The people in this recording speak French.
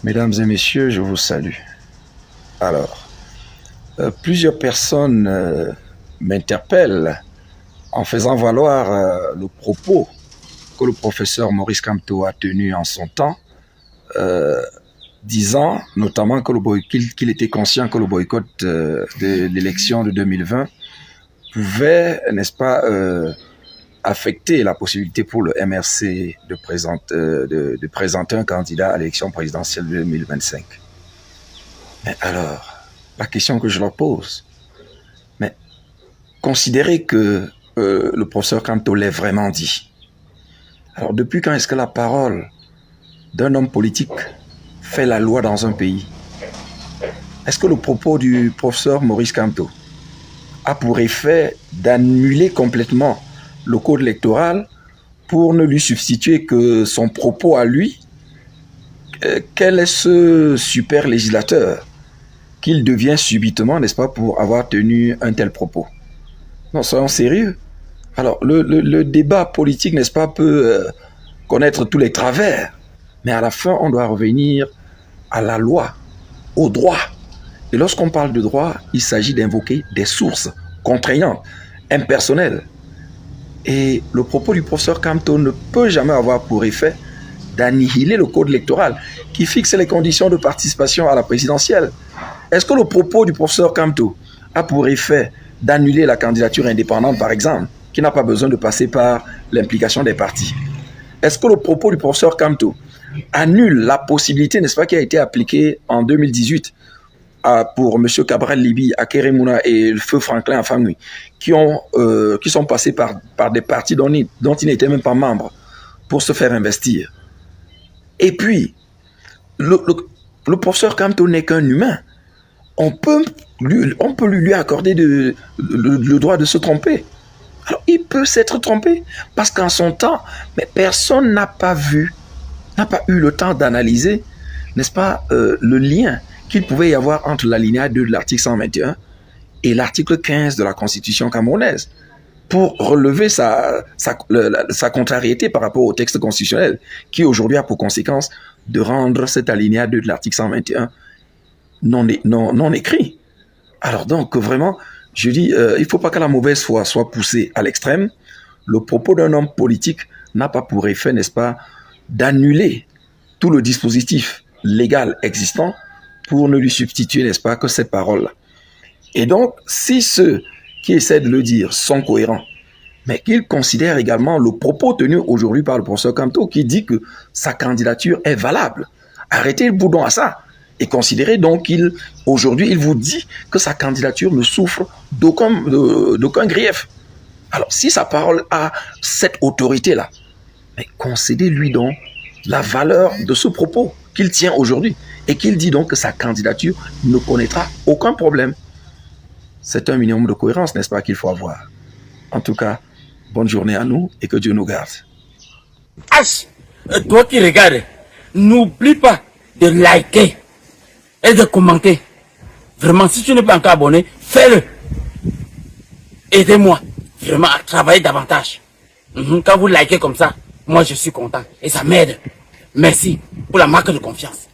Mesdames et messieurs, je vous salue. Alors, plusieurs personnes m'interpellent en faisant valoir le propos que le professeur Maurice Kamto a tenu en son temps, disant notamment qu'il était conscient que le boycott de l'élection de 2020 pouvait, n'est-ce pas, affecter la possibilité pour le MRC de présenter un candidat à l'élection présidentielle de 2025. Mais alors, la question que je leur pose, mais considérez que le professeur Kamto l'ait vraiment dit. Alors, depuis quand est-ce que la parole d'un homme politique fait la loi dans un pays? Est-ce que le propos du professeur Maurice Kamto a pour effet d'annuler complètement le code électoral pour ne lui substituer que son propos à lui? Quel est ce super législateur qu'il devient subitement, n'est-ce pas, pour avoir tenu un tel propos? Non, soyons sérieux. Alors, le débat politique, n'est-ce pas, peut connaître tous les travers, mais à la fin, on doit revenir à la loi, au droit. Et lorsqu'on parle de droit, il s'agit d'invoquer des sources contraignantes, impersonnelles. Et le propos du professeur Kamto ne peut jamais avoir pour effet d'annihiler le code électoral qui fixe les conditions de participation à la présidentielle. Est-ce que le propos du professeur Kamto a pour effet d'annuler la candidature indépendante, par exemple, qui n'a pas besoin de passer par l'implication des partis? Est-ce que le propos du professeur Kamto annule la possibilité, n'est-ce pas, qui a été appliquée en 2018 pour M. Cabral Libi, Akere Mouna et le feu Franklin Afangui, qui sont passés par des partis dont ils n'étaient même pas membres pour se faire investir? Et puis, le professeur Kamto n'est qu'un humain. On peut lui accorder le droit de se tromper. Alors, il peut s'être trompé, parce qu'en son temps, mais personne n'a pas eu le temps d'analyser, n'est-ce pas, le lien qu'il pouvait y avoir entre l'alinéa 2 de l'article 121 et l'article 15 de la Constitution camerounaise, pour relever sa contrariété par rapport au texte constitutionnel, qui aujourd'hui a pour conséquence de rendre cet alinéa 2 de l'article 121 non écrit. Alors donc, vraiment, je dis, il ne faut pas que la mauvaise foi soit poussée à l'extrême. Le propos d'un homme politique n'a pas pour effet, n'est-ce pas, d'annuler tout le dispositif légal existant pour ne lui substituer, n'est-ce pas, que ces paroles-là. Et donc, si ceux qui essaient de le dire sont cohérents, mais qu'ils considèrent également le propos tenu aujourd'hui par le professeur Kamto, qui dit que sa candidature est valable, arrêtez le boudon à ça. Et considérez donc qu'aujourd'hui, il vous dit que sa candidature ne souffre d'aucun grief. Alors, si sa parole a cette autorité-là, mais concédez-lui donc la valeur de ce propos qu'il tient aujourd'hui et qu'il dit donc que sa candidature ne connaîtra aucun problème. C'est un minimum de cohérence, n'est-ce pas, qu'il faut avoir. En tout cas, bonne journée à nous et que Dieu nous garde. H, toi qui regardes, n'oublie pas de liker et de commenter. Vraiment, si tu n'es pas encore abonné, fais-le. Aidez-moi vraiment à travailler davantage. Quand vous likez comme ça, moi je suis content et ça m'aide. Merci pour la marque de confiance.